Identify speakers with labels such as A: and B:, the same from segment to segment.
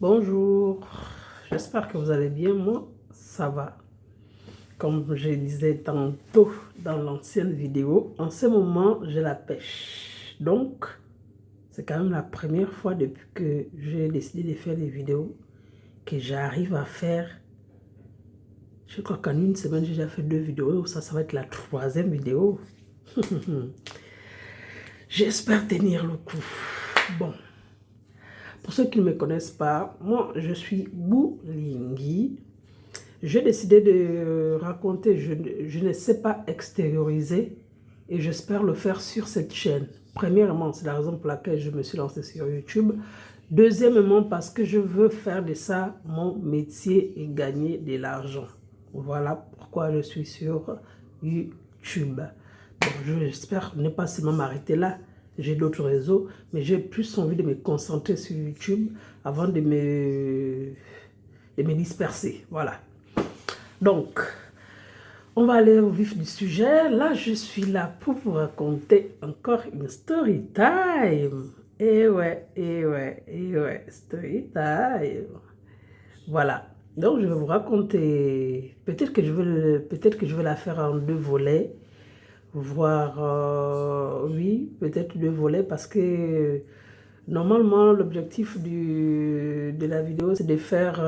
A: Bonjour, j'espère que vous allez bien. Moi, ça va. Comme je disais tantôt dans l'ancienne vidéo, en ce moment, j'ai la pêche. Donc, c'est quand même la première fois depuis que j'ai décidé de faire des vidéos que j'arrive à faire. Je crois qu'en une semaine, j'ai déjà fait 2 vidéos. Ça va être la 3e vidéo. J'espère tenir le coup. Bon. Pour ceux qui ne me connaissent pas, moi, je suis Boulingui. J'ai décidé de raconter, je ne sais pas extérioriser et j'espère le faire sur cette chaîne. Premièrement, c'est la raison pour laquelle je me suis lancée sur YouTube. Deuxièmement, parce que je veux faire de ça mon métier et gagner de l'argent. Voilà pourquoi je suis sur YouTube. Bon, j'espère ne pas seulement m'arrêter là. J'ai d'autres réseaux, mais j'ai plus envie de me concentrer sur YouTube avant de me disperser. Voilà. Donc, on va aller au vif du sujet. Là, je suis là pour vous raconter encore une story time. Story time. Voilà. Donc, je vais vous raconter. Peut-être que je vais la faire en 2 volets, voire oui, peut-être 2 volets, parce que normalement, l'objectif de la vidéo, c'est de faire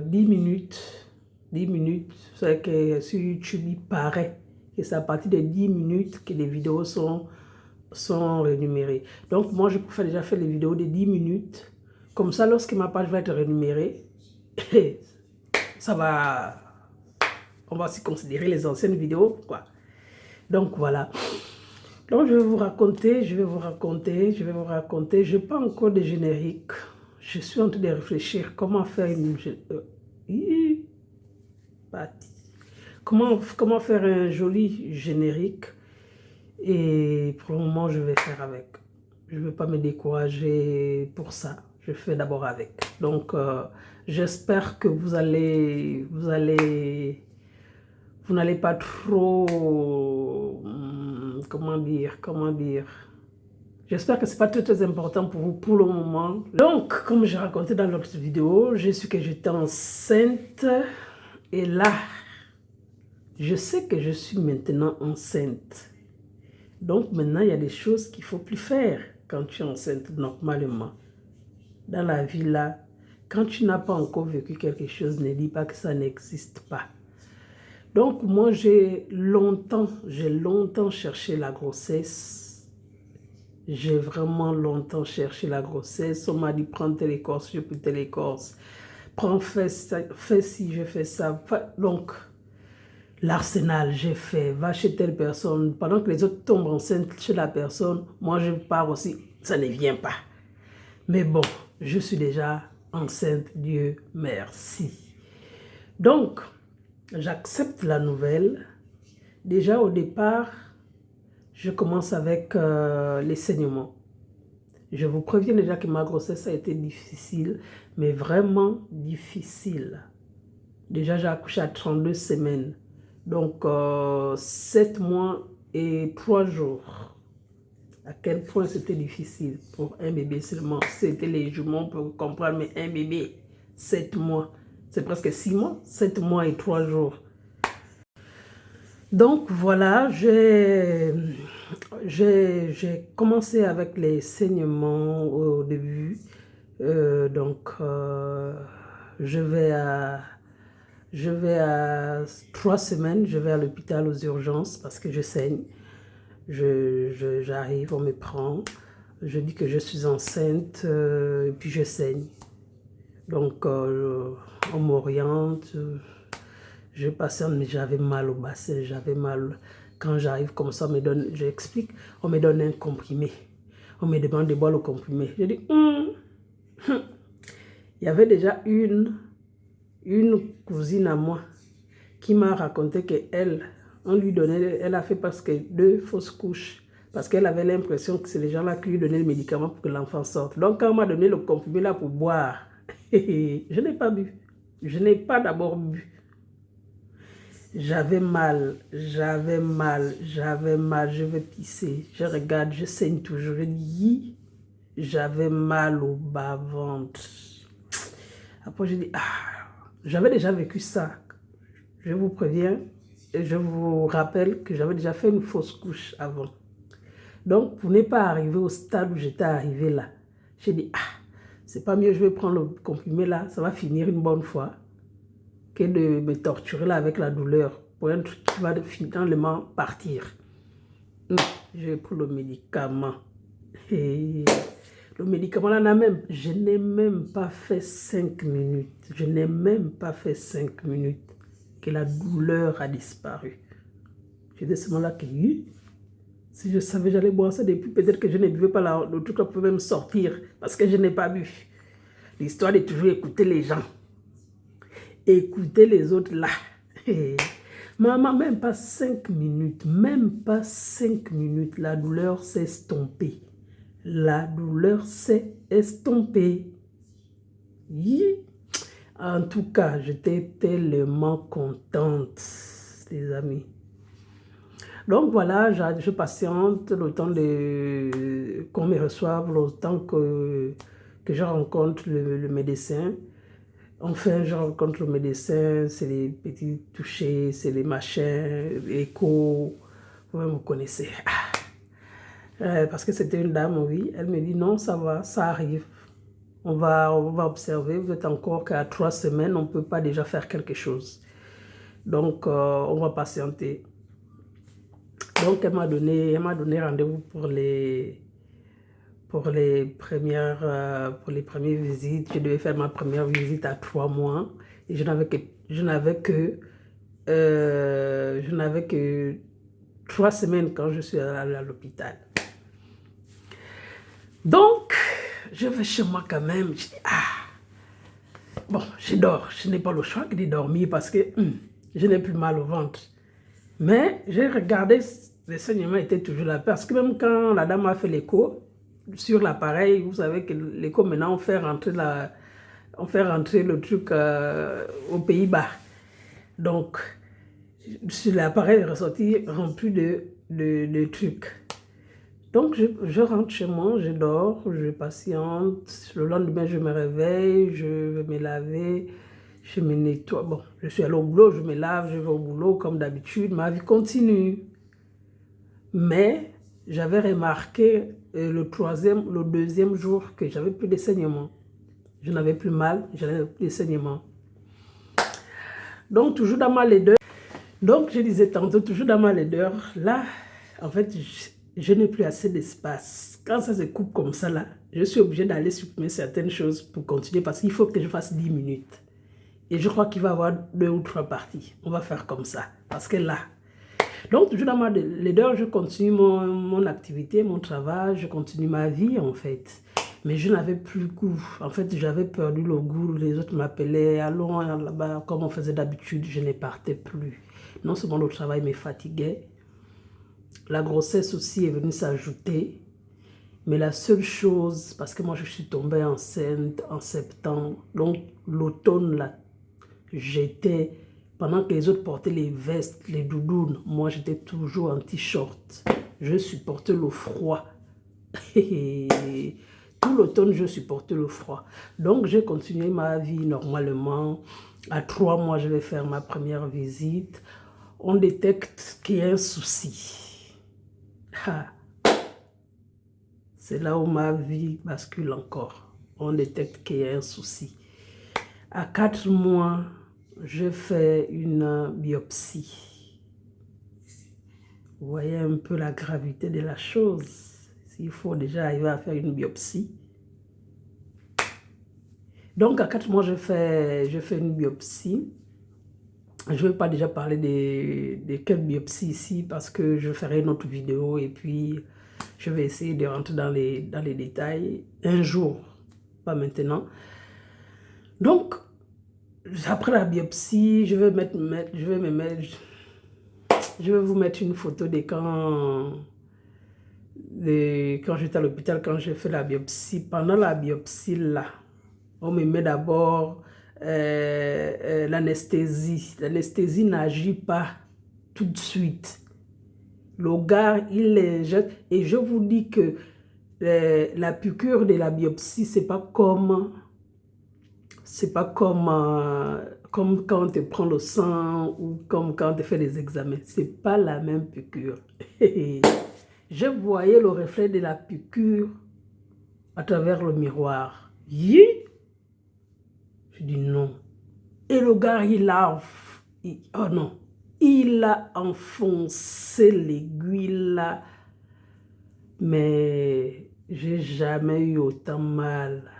A: 10 minutes. 10 minutes, c'est que sur YouTube, il paraît que c'est à partir de 10 minutes que les vidéos sont rémunérées. Donc, moi, je préfère déjà faire les vidéos de 10 minutes. Comme ça, lorsque ma page va être rémunérée, ça va... On va aussi considérer les anciennes vidéos, quoi. Donc, voilà. Donc, je vais vous raconter. Je n'ai pas encore de générique. Je suis en train de réfléchir comment faire une... Comment faire un joli générique. Et pour le moment, je vais faire avec. Je ne vais pas me décourager pour ça. Je fais d'abord avec. Donc, j'espère que vous n'allez pas trop... Comment dire. J'espère que ce n'est pas très important pour vous pour le moment. Donc, comme j'ai raconté dans l'autre vidéo, j'ai su que j'étais enceinte. Et là, je sais que je suis maintenant enceinte. Donc maintenant, il y a des choses qu'il ne faut plus faire quand tu es enceinte normalement. Dans la vie là, quand tu n'as pas encore vécu quelque chose, ne dis pas que ça n'existe pas. Donc moi, j'ai longtemps cherché la grossesse. J'ai vraiment longtemps cherché la grossesse. On m'a dit, prends telle écorce, je prends telle écorce. Prends, fais ci, je fais ça. Donc, l'arsenal, j'ai fait, va chez telle personne. Pendant que les autres tombent enceintes chez la personne, moi je pars aussi, ça ne vient pas. Mais bon, je suis déjà enceinte, Dieu merci. Donc, j'accepte la nouvelle. Déjà au départ, je commence avec les saignements. Je vous préviens déjà que ma grossesse a été difficile, mais vraiment difficile. Déjà, j'ai accouché à 32 semaines. Donc, 7 mois et 3 jours. À quel point c'était difficile pour un bébé seulement. C'était les jumeaux pour comprendre, mais un bébé, 7 mois. C'est presque 6 mois, 7 mois et 3 jours. Donc, voilà, j'ai commencé avec les saignements au début. Je vais à 3 semaines, je vais à l'hôpital aux urgences parce que je saigne. J'arrive, on me prend, je dis que je suis enceinte et puis je saigne. Donc, on m'oriente, je patiente, mais j'avais mal au bassin, j'avais mal. Quand j'arrive comme ça, j'explique, on me donne un comprimé. On me demande de boire le comprimé. Je dis, Il y avait déjà une cousine à moi qui m'a raconté qu'elle, elle a fait presque 2 fausses couches parce qu'elle avait l'impression que c'est les gens-là qui lui donnaient le médicament pour que l'enfant sorte. Donc, quand on m'a donné le comprimé là pour boire, je n'ai pas bu. Je n'ai pas d'abord bu. J'avais mal, je vais pisser. Je regarde, je saigne toujours. Je dis, j'avais mal au bas-ventre. Après, j'ai dit, j'avais déjà vécu ça. Je vous préviens, et je vous rappelle que j'avais déjà fait une fausse couche avant. Donc, pour ne pas arriver au stade où j'étais arrivé là, j'ai dit, c'est pas mieux, je vais prendre le comprimé là, ça va finir une bonne fois, que de me torturer là avec la douleur pour un truc qui va finalement partir. J'ai pris le médicament. Et le médicament là, je n'ai même pas fait 5 minutes. Je n'ai même pas fait 5 minutes que la douleur a disparu. J'ai dit ce moment-là que si je savais, j'allais boire ça depuis, peut-être que je ne buvais pas là, le truc là pouvait me sortir parce que je n'ai pas bu. L'histoire de toujours écouter les gens. Écouter les autres là. Maman, même pas 5 minutes, la douleur s'est estompée. La douleur s'est estompée. En tout cas, j'étais tellement contente, les amis. Donc voilà, je patiente le temps qu'on me reçoive, le temps que je rencontre le médecin. Enfin, je rencontre le médecin, c'est les petits touchés, c'est les machins, échos, vous me connaissez. Parce que c'était une dame, oui, elle me dit non, ça va, ça arrive. On va observer, vous êtes encore qu'à 3 semaines, on ne peut pas déjà faire quelque chose. Donc, on va patienter. Donc, elle m'a donné rendez-vous pour les premières visites. Je devais faire ma première visite à 3 mois et je n'avais que 3 semaines quand je suis allée à l'hôpital. Donc, je vais chez moi quand même. Je dis, bon, je dors. Je n'ai pas le choix que de dormir parce que je n'ai plus mal au ventre. Mais j'ai regardé, les saignements étaient toujours là. Parce que même quand la dame a fait l'écho, sur l'appareil, vous savez que l'écho maintenant on fait rentrer le truc aux Pays-Bas. Donc sur l'appareil est ressorti rempli de trucs. Donc je rentre chez moi, je dors, je patiente. Le lendemain je me réveille, je vais me laver, je me nettoie. Bon, je suis allée au boulot, je me lave, je vais au boulot comme d'habitude, ma vie continue. Mais j'avais remarqué le deuxième jour que j'avais plus de saignements. Je n'avais plus mal, j'avais plus de saignements. Donc, toujours dans ma laideur. Donc, je disais tantôt, toujours dans ma laideur. Là, en fait, je n'ai plus assez d'espace. Quand ça se coupe comme ça, là, je suis obligée d'aller supprimer certaines choses pour continuer parce qu'il faut que je fasse 10 minutes. Et je crois qu'il va y avoir 2 ou 3 parties. On va faire comme ça. Parce que là, donc, toujours dans ma laideur, je continue mon activité, mon travail, je continue ma vie, en fait. Mais je n'avais plus le goût. En fait, j'avais perdu le goût. Les autres m'appelaient, allons là-bas, comme on faisait d'habitude, je ne partais plus. Non seulement le travail me fatiguait, la grossesse aussi est venue s'ajouter. Mais la seule chose, parce que moi, je suis tombée enceinte en septembre. Donc, l'automne, là, j'étais... Pendant que les autres portaient les vestes, les doudounes, moi j'étais toujours en t-shirt. Je supportais le froid. Tout l'automne, je supportais le froid. Donc j'ai continué ma vie normalement. À 3 mois, je vais faire ma première visite. On détecte qu'il y a un souci. C'est là où ma vie bascule encore. On détecte qu'il y a un souci. À 4 mois, je fais une biopsie. Vous voyez un peu la gravité de la chose. S'il faut déjà arriver à faire une biopsie. Donc, à 4 mois, je fais une biopsie. Je ne vais pas déjà parler de quelle biopsie ici parce que je ferai une autre vidéo et puis je vais essayer de rentrer dans les détails un jour, pas maintenant. Donc, après la biopsie, je vais vous mettre une photo de quand j'étais à l'hôpital, quand j'ai fait la biopsie. Pendant la biopsie, là, on me met d'abord l'anesthésie. L'anesthésie n'agit pas tout de suite. Le gars, il les jette. Et je vous dis que la piqûre de la biopsie, c'est pas comme C'est pas comme quand on te prend le sang ou comme quand on te fait des examens. C'est pas la même piqûre. Je voyais le reflet de la piqûre à travers le miroir. Je dis non. Et le gars, oh non, il a enfoncé l'aiguille là. Mais j'ai jamais eu autant mal.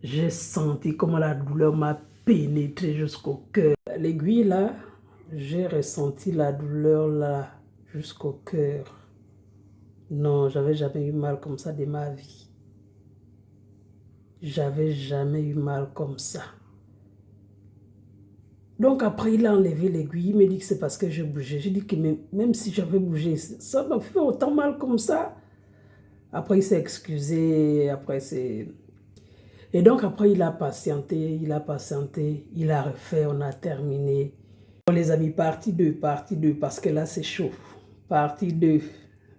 A: J'ai senti comment la douleur m'a pénétré jusqu'au cœur. L'aiguille là, j'ai ressenti la douleur là jusqu'au cœur. Non, j'avais jamais eu mal comme ça de ma vie. J'avais jamais eu mal comme ça. Donc après, il a enlevé l'aiguille. Il me dit que c'est parce que j'ai bougé. J'ai dit que même si j'avais bougé, ça m'a fait autant mal comme ça. Après, il s'est excusé. Après, c'est... Et donc après, il a patienté, il a refait, on a terminé. Bon, les amis, partie 2, parce que là, c'est chaud. Partie 2,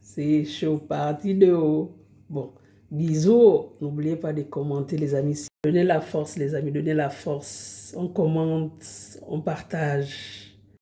A: c'est chaud, partie 2. Oh. Bon, bisous. N'oubliez pas de commenter, les amis. Donnez la force, les amis, donnez la force. On commente, on partage.